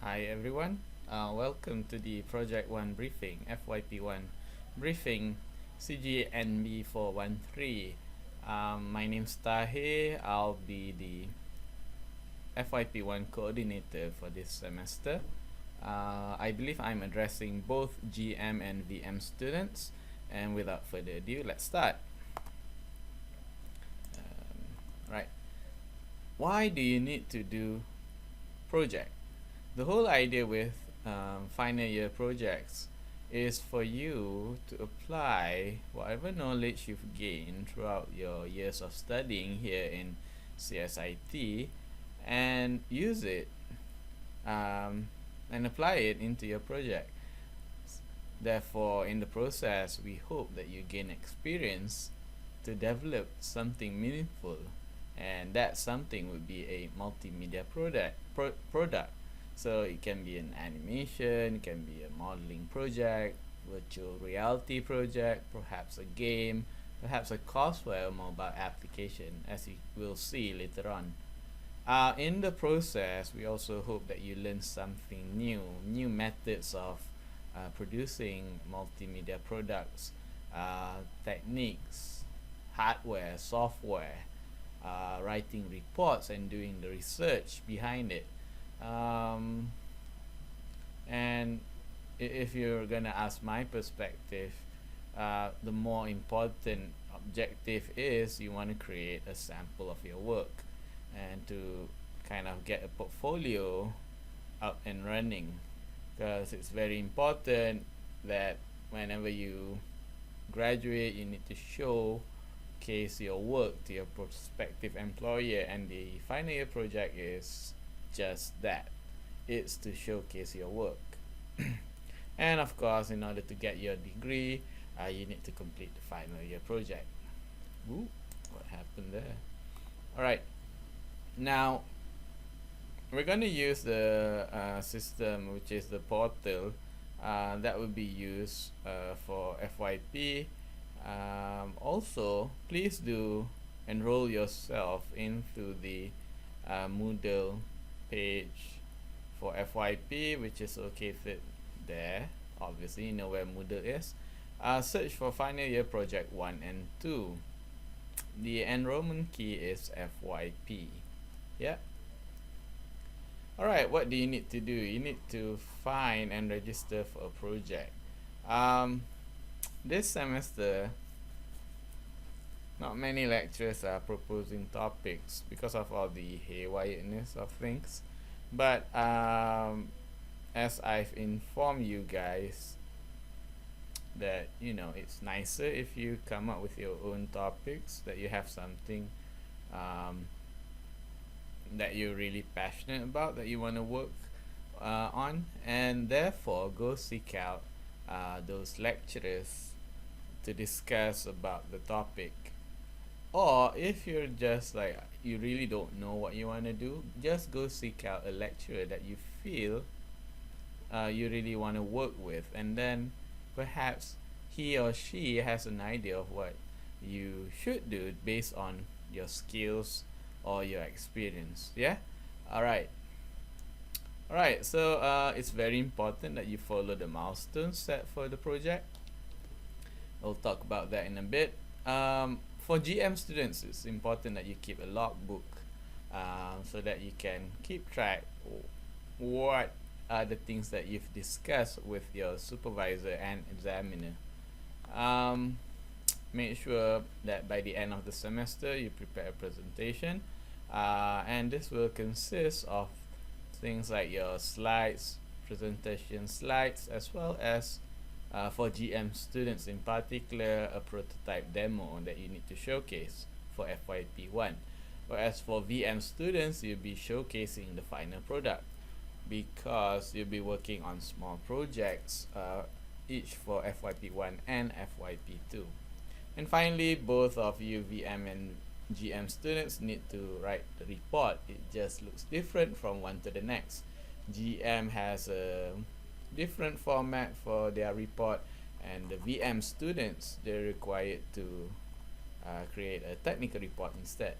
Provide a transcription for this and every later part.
Hi everyone, welcome to the Project 1 briefing, FYP1 briefing CGNB 413. My name's Tahir, I'll be the FYP1 coordinator for this semester. I believe I'm addressing both GM and VM students, and without further ado, let's start. Right, why do you need to do project? The whole idea with final year projects is for you to apply whatever knowledge you've gained throughout your years of studying here in CSIT and use it and apply it into your project. Therefore, in the process, we hope that you gain experience to develop something meaningful, and that something would be a multimedia product. So it can be an animation, it can be a modeling project, virtual reality project, perhaps a game, perhaps a courseware or mobile application, as you will see later on. In the process, we also hope that you learn something new methods of producing multimedia products, techniques, hardware, software, writing reports and doing the research behind it. And if you're gonna ask my perspective, the more important objective is you want to create a sample of your work and to kind of get a portfolio up and running, because it's very important that whenever you graduate you need to showcase your work to your prospective employer, and the final year project is just that. It's to showcase your work. And of course, in order to get your degree, you need to complete the final year project. Ooh, what happened there? Alright, now we're going to use the system, which is the portal that will be used for FYP. Also, please do enroll yourself into the Moodle page for FYP, which is located there. Obviously, you know where Moodle is. Search for final year project 1 and 2. The enrollment key is FYP. Yeah. Alright, what do you need to do? You need to find and register for a project. This semester, not many lecturers are proposing topics because of all the haywireness of things. But as I've informed you guys, that it's nicer if you come up with your own topics, that you have something that you're really passionate about, that you want to work on, and therefore go seek out those lecturers to discuss about the topic. Or if you're just like, you really don't know what you want to do, just go seek out a lecturer that you feel you really want to work with, and then perhaps he or she has an idea of what you should do based on your skills or your experience. Yeah. Alright, so it's very important that you follow the milestones set for the project. We'll talk about that in a bit. For GM students, it's important that you keep a logbook so that you can keep track what are the things that you've discussed with your supervisor and examiner. Make sure that by the end of the semester you prepare a presentation, and this will consist of things like your slides, presentation slides, as well as for GM students in particular, a prototype demo that you need to showcase for FYP1. Whereas for VM students, you'll be showcasing the final product, because you'll be working on small projects, each for FYP1 and FYP2. And finally, both of you VM and GM students need to write the report. It just looks different from one to the next. GM has a different format for their report, and the VM students, they're required to create a technical report instead.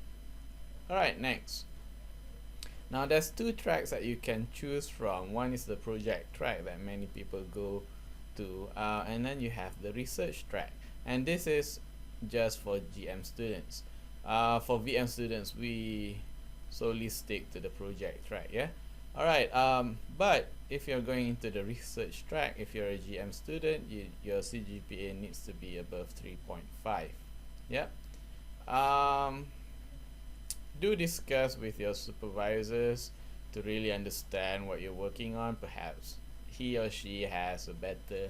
Alright, next. Now there's two tracks that you can choose from. One is the project track that many people go to, and then you have the research track, and this is just for GM students. For VM students, we solely stick to the project track, yeah. All right. But if you're going into the research track, if you're a GM student, your CGPA needs to be above 3.5. Yeah. Um, do discuss with your supervisors to really understand what you're working on. Perhaps he or she has a better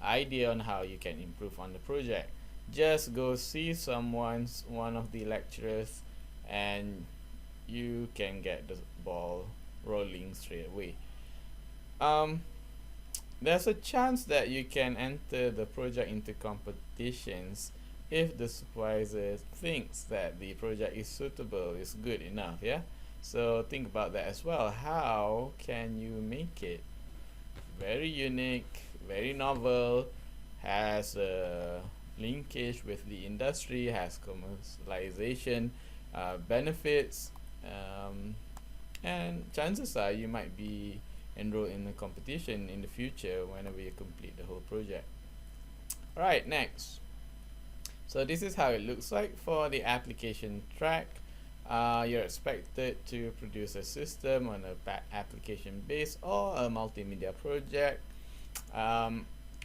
idea on how you can improve on the project. Just go see one of the lecturers, and you can get the ball rolling straight away. Um, there's a chance that you can enter the project into competitions if the supervisor thinks that the project is suitable, is good enough, yeah. So think about that as well. How can you make it very unique, very novel, has a linkage with the industry, has commercialization benefits, and chances are you might be enrolled in a competition in the future whenever you complete the whole project. Alright, next. So this is how it looks like for the application track. You're expected to produce a system on a application base or a multimedia project.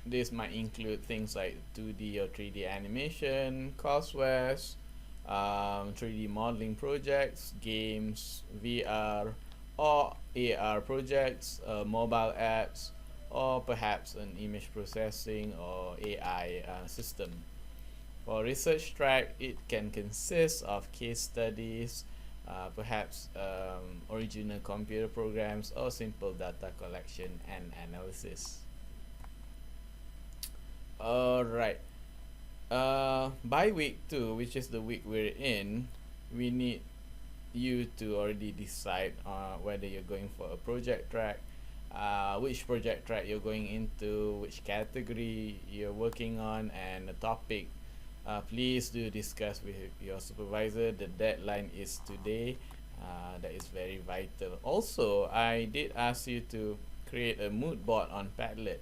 This might include things like 2D or 3D animation, courseware, 3D modeling projects, games, VR or AR projects, mobile apps, or perhaps an image processing or AI system. For research track, it can consist of case studies, perhaps original computer programs, or simple data collection and analysis. Alright. By week 2, which is the week we're in, we need you to already decide whether you're going for a project track, which project track you're going into, which category you're working on, and the topic. Please do discuss with your supervisor. The deadline is today. That is very vital. Also, I did ask you to create a mood board on Padlet.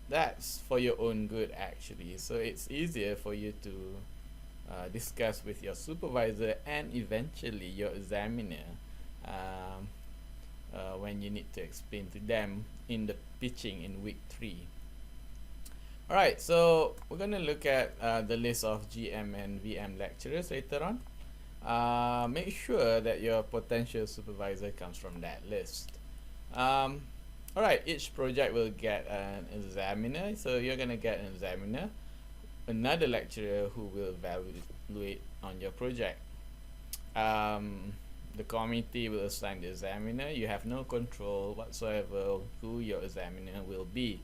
That's for your own good actually, so it's easier for you to discuss with your supervisor and eventually your examiner when you need to explain to them in the pitching in week 3. Alright, so we're going to look at the list of GM and VM lecturers later on. Make sure that your potential supervisor comes from that list. Alright, each project will get an examiner, so you're going to get an examiner, another lecturer who will evaluate on your project. The committee will assign the examiner. You have no control whatsoever who your examiner will be.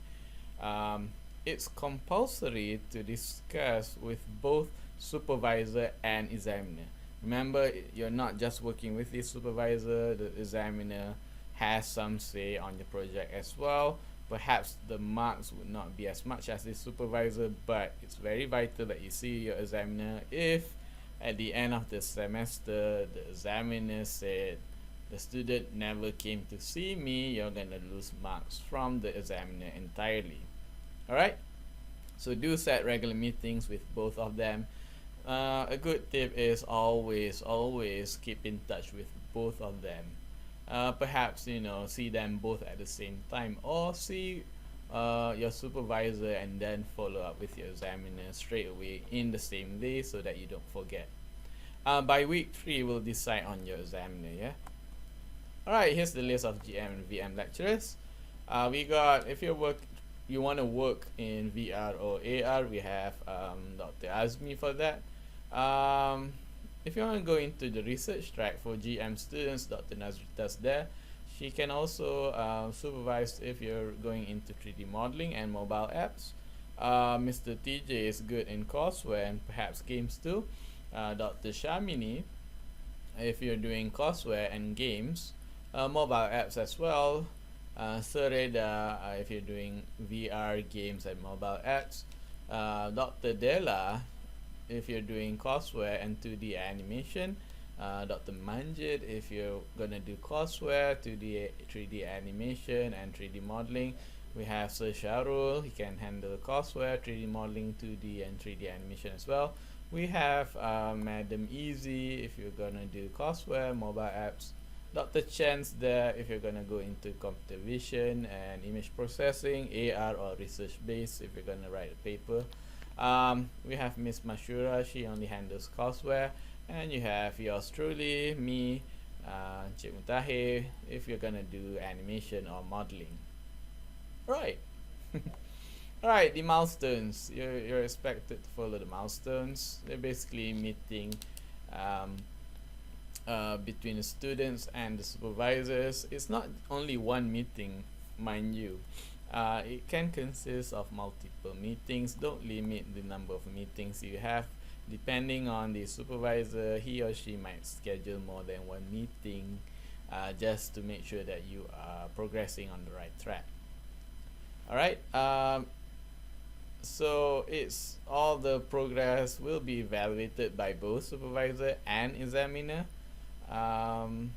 It's compulsory to discuss with both supervisor and examiner. Remember, you're not just working with the supervisor, the examiner has some say on the project as well. Perhaps the marks would not be as much as the supervisor, but it's very vital that you see your examiner. If at the end of the semester the examiner said the student never came to see me, you're gonna lose marks from the examiner entirely. Alright, so do set regular meetings with both of them. A good tip is always keep in touch with both of them. Perhaps see them both at the same time, or see your supervisor and then follow up with your examiner straight away in the same day so that you don't forget. By week 3 we'll decide on your examiner, yeah. Alright, here's the list of GM and VM lecturers. We got, if you want to work in VR or AR, we have Dr. Azmi for that. If you want to go into the research track for GM students, Dr. Nazrita's there. She can also supervise if you're going into 3D modeling and mobile apps. Mr. TJ is good in courseware and perhaps games too. Dr. Shamini, if you're doing courseware and games, mobile apps as well. Sir Reda, if you're doing VR games and mobile apps. Dr. Della, if you're doing courseware and 2D animation. Dr. Manjit if you're gonna do courseware, 2D, 3D animation, and 3D modeling. We have Sir Sharul, he can handle courseware, 3D modeling, 2D, and 3D animation as well. We have Madam Easy if you're gonna do courseware, mobile apps. Dr. Chen's there if you're gonna go into computer vision and image processing, AR or research based if you're gonna write a paper. We have Miss Mashura, she only handles courseware, and you have yours truly, me, Cik Mutahir, if you're gonna do animation or modeling. Right. Alright, the milestones. You're expected to follow the milestones. They're basically meeting um, between the students and the supervisors. It's not only one meeting, mind you. It can consist of multiple meetings. Don't limit the number of meetings you have. Depending on the supervisor, he or she might schedule more than one meeting just to make sure that you are progressing on the right track. Alright, so it's all the progress will be evaluated by both supervisor and examiner. And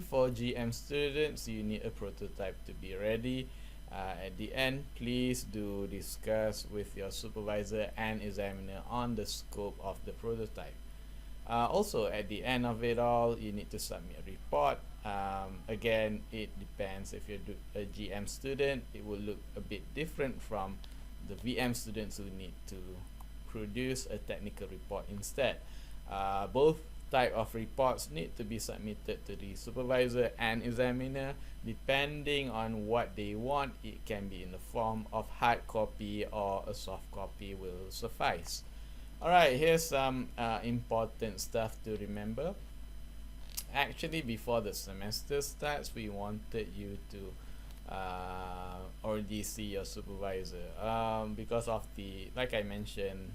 for GM students, you need a prototype to be ready. At the end, please do discuss with your supervisor and examiner on the scope of the prototype. Also, at the end of it all, you need to submit a report. Again, it depends. If you're a GM student, it will look a bit different from the VM students who need to produce a technical report instead. Both type of reports need to be submitted to the supervisor and examiner. Depending on what they want, it can be in the form of hard copy or a soft copy will suffice. Alright, here's some important stuff to remember. Actually, before the semester starts, we wanted you to already see your supervisor because of the, like I mentioned,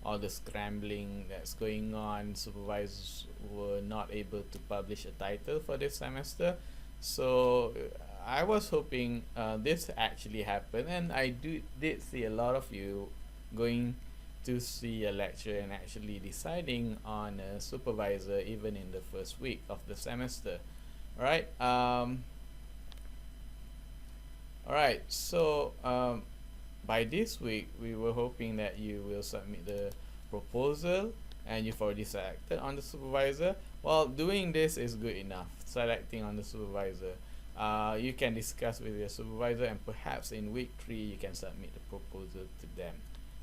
all the scrambling that's going on. Supervisors were not able to publish a title for this semester, so I was hoping this actually happened, and I did see a lot of you going to see a lecture and actually deciding on a supervisor even in the first week of the semester. Alright, alright, so by this week we were hoping that you will submit the proposal and you've already selected on the supervisor. Well, doing this is good enough. Selecting on the supervisor, you can discuss with your supervisor, and perhaps in week 3 you can submit the proposal to them.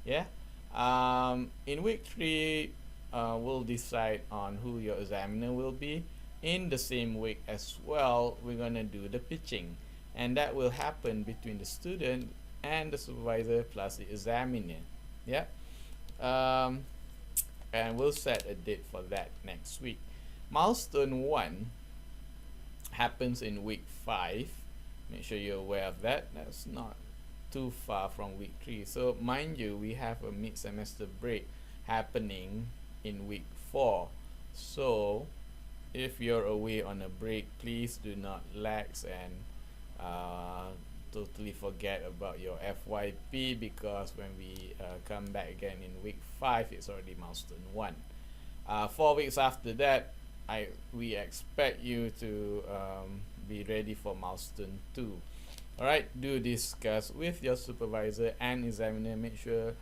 Yeah. In week 3, we'll decide on who your examiner will be. In the same week as well, we're gonna do the pitching, and that will happen between the student and the supervisor plus the examiner. Yeah. And we'll set a date for that next week. Milestone 1 happens in week 5. Make sure you're aware of that. That's not too far from week 3. So mind you, we have a mid-semester break happening in week 4. So if you're away on a break, please do not lax and totally forget about your FYP, because when we come back again in week 5, it's already milestone 1. 4 weeks after that, we expect you to be ready for milestone 2. Alright, do discuss with your supervisor and examiner. Make sure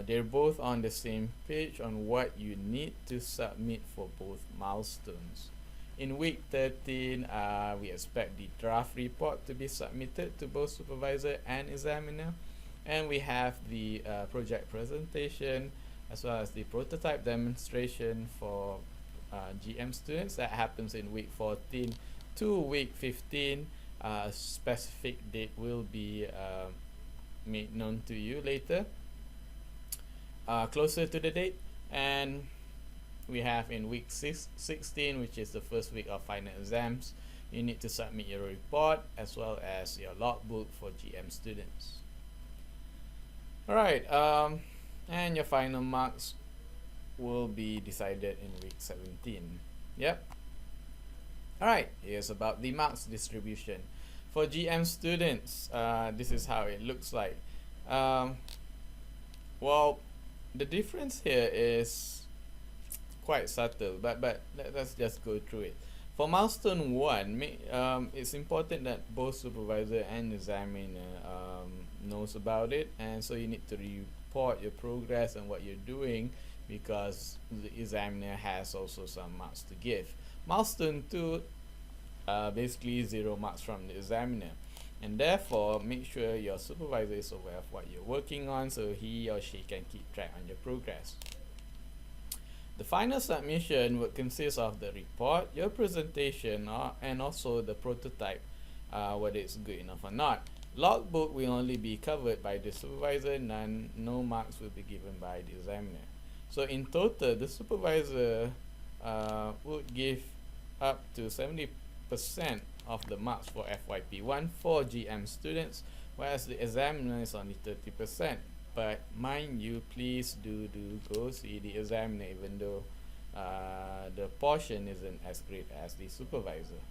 they're both on the same page on what you need to submit for both milestones. In week 13, we expect the draft report to be submitted to both supervisor and examiner, and we have the project presentation as well as the prototype demonstration for GM students. That happens in week 14 to week 15. A specific date will be made known to you later, closer to the date. And we have in week 16, which is the first week of final exams, you need to submit your report as well as your logbook for GM students. Alright, and your final marks will be decided in week 17. Yep. Alright, here's about the marks distribution. For GM students, this is how it looks like. Well, the difference here is quite subtle, but let's just go through it. For milestone one, it's important that both supervisor and examiner knows about it, and so you need to report your progress and what you're doing, because the examiner has also some marks to give. Milestone two, basically 0 marks from the examiner, and therefore make sure your supervisor is aware of what you're working on so he or she can keep track on your progress. The final submission would consist of the report, your presentation, and also the prototype, whether it's good enough or not. Logbook will only be covered by the supervisor, no marks will be given by the examiner. So in total, the supervisor would give up to 70% of the marks for FYP1 for GM students, whereas the examiner is only 30%. But mind you, please do go see the examiner, even though the portion isn't as great as the supervisor.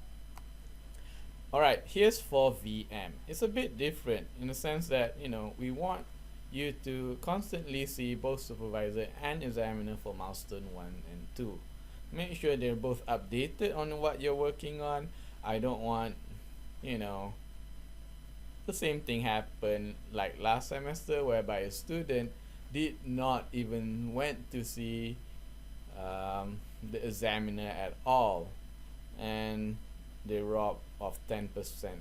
Alright, here's for VM. It's a bit different in the sense that, we want you to constantly see both supervisor and examiner for milestone 1 and 2. Make sure they're both updated on what you're working on. I don't want, the same thing happened like last semester, whereby a student did not even went to see the examiner at all, and they robbed of 10%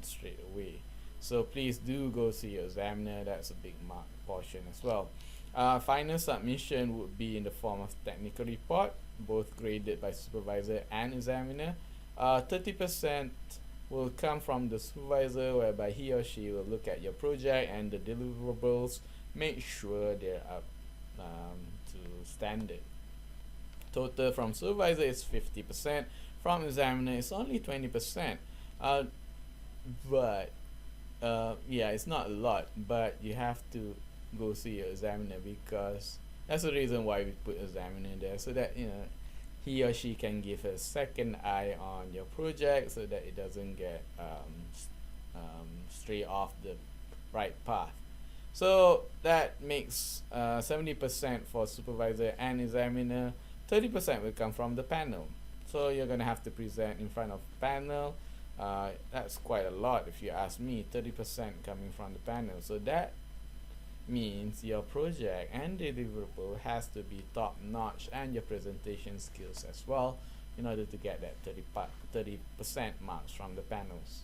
straight away. So please do go see your examiner. That's a big mark portion as well. Final submission would be in the form of technical report, both graded by supervisor and examiner. 30% will come from the supervisor, whereby he or she will look at your project and the deliverables, make sure they're up to standard. Total from supervisor is 50%, from examiner is only 20%. But yeah, it's not a lot, but you have to go see your examiner, because that's the reason why we put examiner there, so that he or she can give a second eye on your project, so that it doesn't get stray off the right path. So that makes 70% for supervisor and examiner. 30% will come from the panel. So you're gonna have to present in front of panel. That's quite a lot if you ask me. 30% coming from the panel. So that means your project and deliverable has to be top notch, and your presentation skills as well, in order to get that 30% marks from the panels.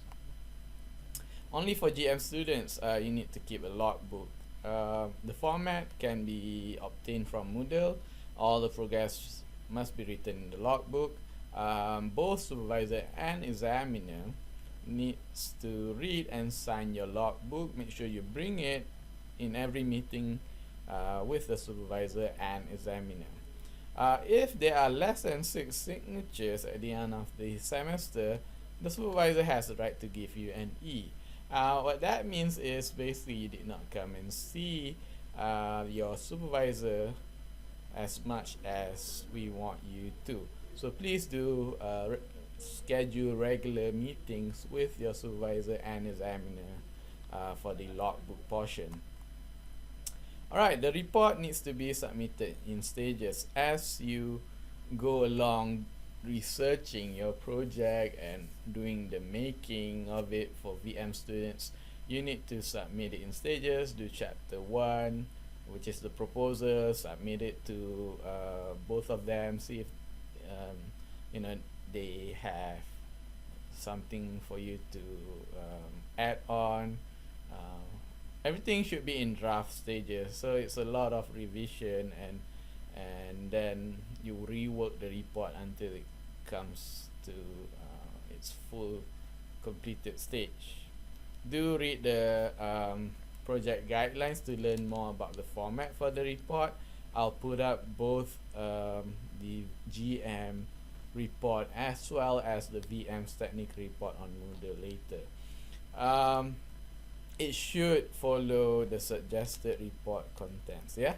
Only for GM students, you need to keep a logbook. The format can be obtained from Moodle. All the progress must be written in the logbook. Both supervisor and examiner needs to read and sign your logbook. Make sure you bring it in every meeting with the supervisor and examiner. If there are less than 6 signatures at the end of the semester, the supervisor has the right to give you an E. What that means is basically you did not come and see your supervisor as much as we want you to. So please do schedule regular meetings with your supervisor and examiner for the logbook portion. Alright, the report needs to be submitted in stages. As you go along researching your project and doing the making of it for VM students, you need to submit it in stages. Do chapter 1, which is the proposal, submit it to both of them, see if they have something for you to add on. Everything should be in draft stages, so it's a lot of revision, and then you rework the report until it comes to its full completed stage. Do read the project guidelines to learn more about the format for the report. I'll put up both the GM report as well as the VM's technical report on Moodle later. It should follow the suggested report contents. Yeah.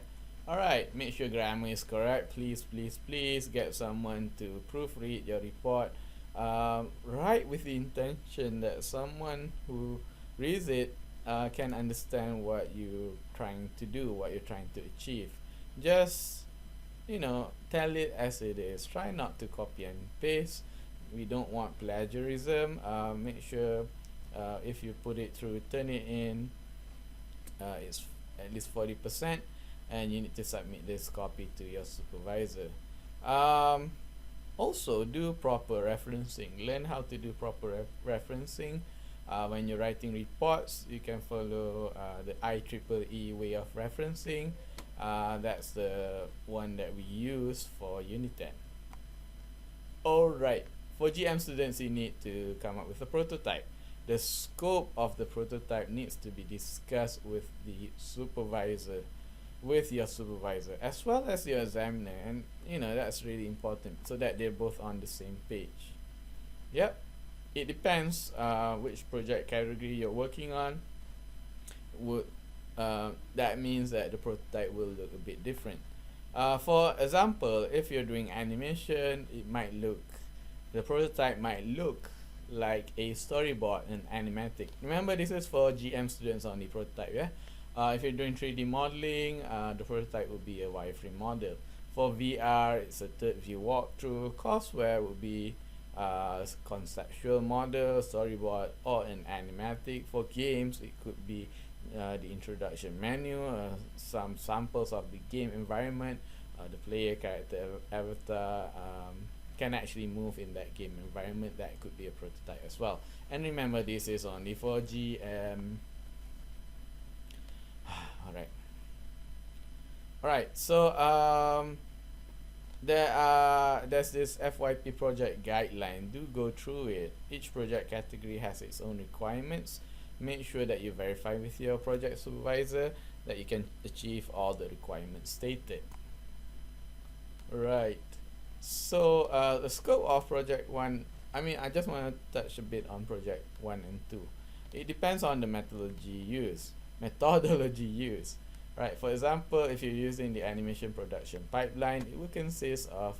Alright, make sure grammar is correct. Please get someone to proofread your report. Write with the intention that someone who reads it can understand what you're trying to do, what you're trying to achieve. Just tell it as it is. Try not to copy and paste. We don't want plagiarism. Make sure if you put it through turn it in, it's at least 40%, and you need to submit this copy to your supervisor. um, Also, do proper referencing. Learn how to do proper referencing. When you're writing reports, you can follow the IEEE way of referencing. That's the one that we use for Unit 10. Alright, for GM students, you need to come up with a prototype. The scope of the prototype needs to be discussed with the supervisor, with your supervisor, as well as your examiner, and that's really important so that they're both on the same page. Yep, it depends which project category you're working on. Would That means that the prototype will look a bit different. For example, if you're doing animation, the prototype might look like a storyboard and animatic. Remember, this is for GM students only prototype, yeah? If you're doing 3D modeling, the prototype will be a wireframe model. For VR, it's a third view walkthrough. Courseware will be conceptual model, storyboard, or an animatic. For games, it could be the introduction menu, some samples of the game environment, the player character avatar can actually move in that game environment. That could be a prototype as well. And remember, this is only for GM. Alright, so there's this FYP project guideline. Do go through it. Each project category has its own requirements. Make sure that you verify with your project supervisor that you can achieve all the requirements stated. Right, so the scope of project 1, I just want to touch a bit on project 1 and 2. It depends on the methodology used. Right, for example, if you're using the animation production pipeline, it will consist of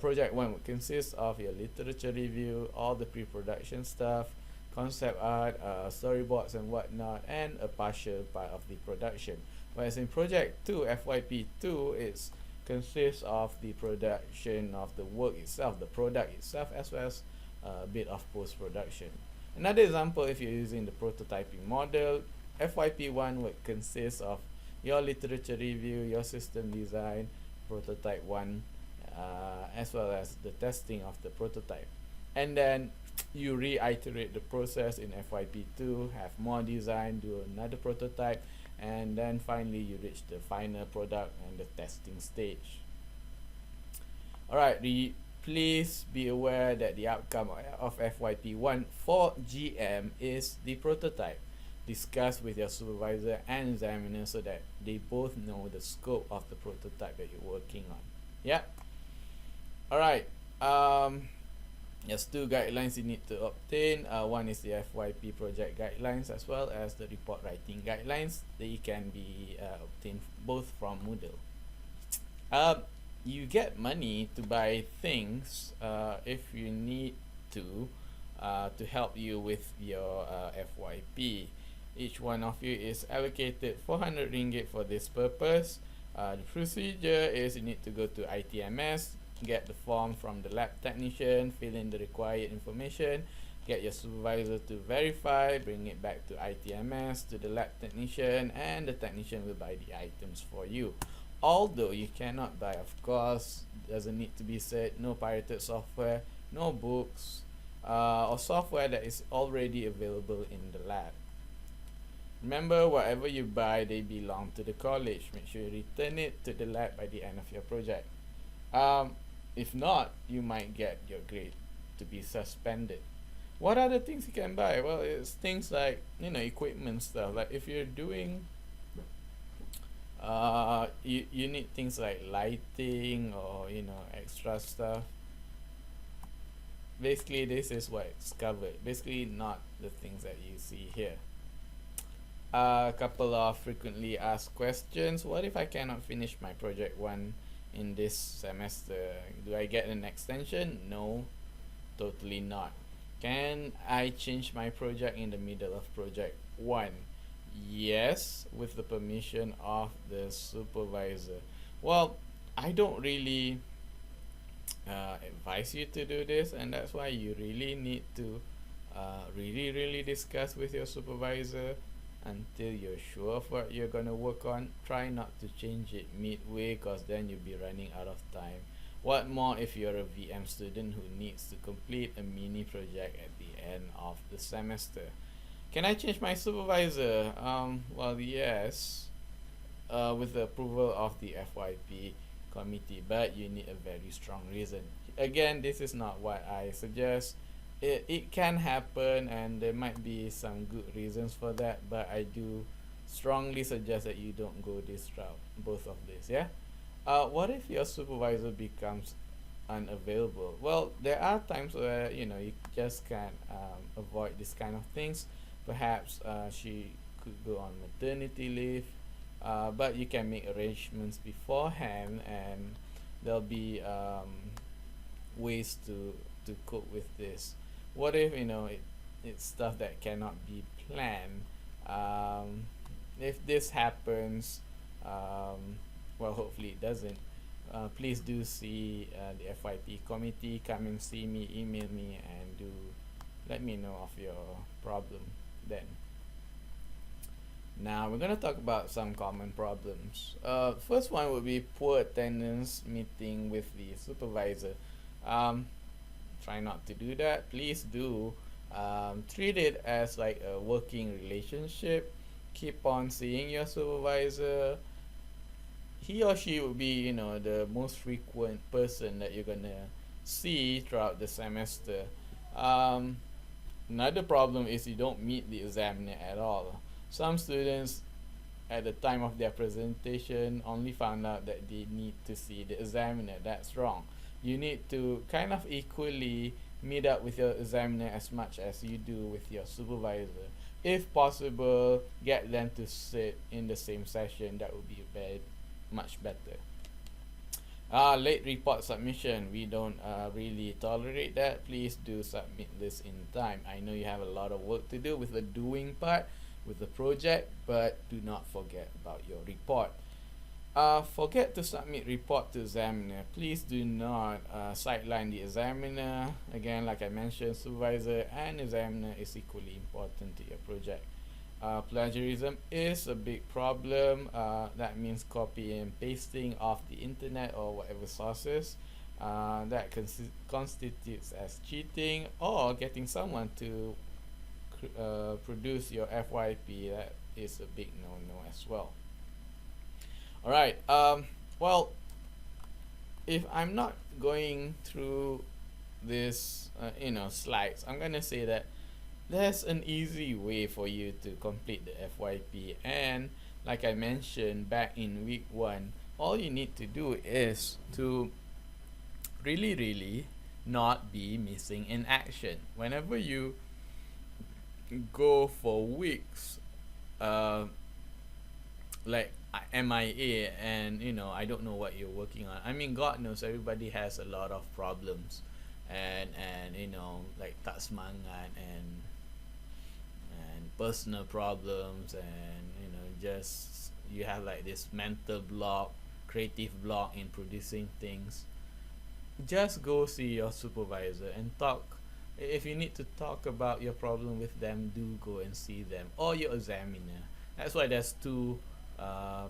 project 1 would consist of your literature review, all the pre-production stuff, concept art, storyboards and whatnot, and a partial part of the production. Whereas in project 2, FYP2, it consists of the production of the work itself, the product itself, as well as a bit of post-production. Another example, if you're using the prototyping model, FYP1 would consist of your literature review, your system design, prototype 1, as well as the testing of the prototype. And then you reiterate the process in FYP2, have more design, do another prototype, and then finally you reach the final product and the testing stage. Alright, please be aware that the outcome of FYP1 for GM is the prototype. Discuss with your supervisor and examiner so that they both know the scope of the prototype that you're working on. Yeah. Alright. There's 2 guidelines you need to obtain. One is the FYP project guidelines, as well as the report writing guidelines. They can be obtained both from Moodle. You get money to buy things if you need to help you with your FYP. Each one of you is allocated 400 ringgit for this purpose. The procedure is you need to go to ITMS, get the form from the lab technician, fill in the required information, get your supervisor to verify, bring it back to ITMS, to the lab technician, and the technician will buy the items for you. Although you cannot buy, of course, doesn't need to be said, no pirated software, no books, or software that is already available in the lab. Remember, whatever you buy, they belong to the college. Make sure you return it to the lab by the end of your project. If not, you might get your grade to be suspended. What other things you can buy? Well, it's things like, equipment stuff. Like if you're doing, you need things like lighting or, extra stuff. Basically, this is what it's covered. Basically, not the things that you see here. A couple of frequently asked questions. What if I cannot finish my project 1 in this semester? Do I get an extension? No, totally not. Can I change my project in the middle of project 1? Yes, with the permission of the supervisor. Well, I don't really advise you to do this, and that's why you really need to really discuss with your supervisor until you're sure of what you're gonna work on. Try not to change it midway, cause then you'll be running out of time. What more if you're a VM student who needs to complete a mini project at the end of the semester? Can I change my supervisor? Well, yes, with the approval of the FYP committee, but you need a very strong reason. Again, this is not what I suggest. It can happen, and there might be some good reasons for that, but I do strongly suggest that you don't go this route, both of this, yeah? What if your supervisor becomes unavailable? Well, there are times where you just can't avoid this kind of things. Perhaps she could go on maternity leave, but you can make arrangements beforehand, and there'll be ways to cope with this. What if it's stuff that cannot be planned? Um, if this happens, well, hopefully it doesn't. Please do see the FYP committee. Come and see me, email me, and do let me know of your problem then. Now we're gonna talk about some common problems. First one would be poor attendance meeting with the supervisor. Um, Try not to do that. Please do. Treat it as like a working relationship. Keep on seeing your supervisor. He or she will be, the most frequent person that you're gonna see throughout the semester. Um, Another problem is you don't meet the examiner at all. Some students at the time of their presentation only found out that they need to see the examiner. That's wrong. You need to kind of equally meet up with your examiner as much as you do with your supervisor. If possible, get them to sit in the same session. That would be much better. Late report submission. We don't really tolerate that. Please do submit this in time. I know you have a lot of work to do with the doing part, with the project, but do not forget about your report. Forget to submit report to examiner. Please do not sideline the examiner. Again, like I mentioned, supervisor and examiner is equally important to your project. Plagiarism is a big problem. That means copying and pasting off the internet or whatever sources. That constitutes as cheating, or getting someone to produce your FYP. That is a big no-no as well. All right. Well, if I'm not going through this, slides, I'm gonna say that there's an easy way for you to complete the FYP. And like I mentioned back in week 1, all you need to do is to really not be missing in action. Whenever you go for weeks, like MIA, and I don't know what you're working on. I mean, God knows everybody has a lot of problems, and like tak semangat, and personal problems, and just you have like this mental block, creative block in producing things. Just go see your supervisor and talk. If you need to talk about your problem with them, do go and see them, or your examiner. That's why there's two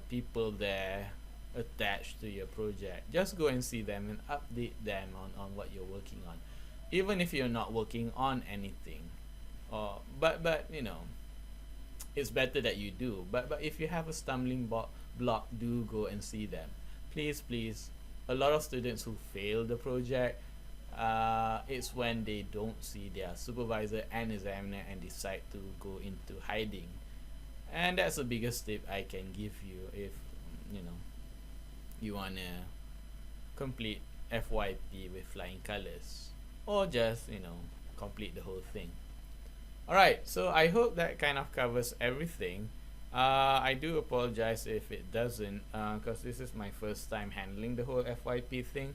people there attached to your project. Just go and see them and update them on what you're working on, even if you're not working on anything. But it's better that you do. But if you have a stumbling block, do go and see them. Please. A lot of students who fail the project, it's when they don't see their supervisor and examiner and decide to go into hiding. And that's the biggest tip I can give you if you wanna complete FYP with flying colors, or just complete the whole thing. Alright, so I hope that kind of covers everything. I do apologize if it doesn't, because this is my first time handling the whole FYP thing.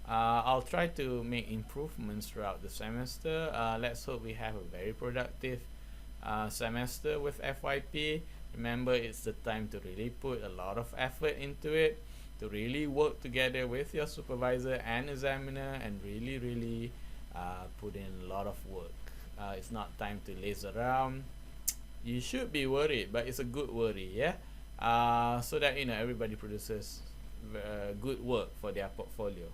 I'll try to make improvements throughout the semester. Let's hope we have a very productive semester with FYP. Remember, it's the time to really put a lot of effort into it. to really work together with your supervisor and examiner and really put in a lot of work. It's not time to laze around. You should be worried, but it's a good worry, yeah. So that everybody produces good work for their portfolio.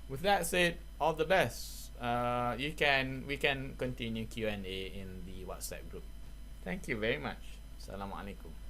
With that said, all the best. We can continue Q&A in the WhatsApp group. Thank you very much. Assalamualaikum.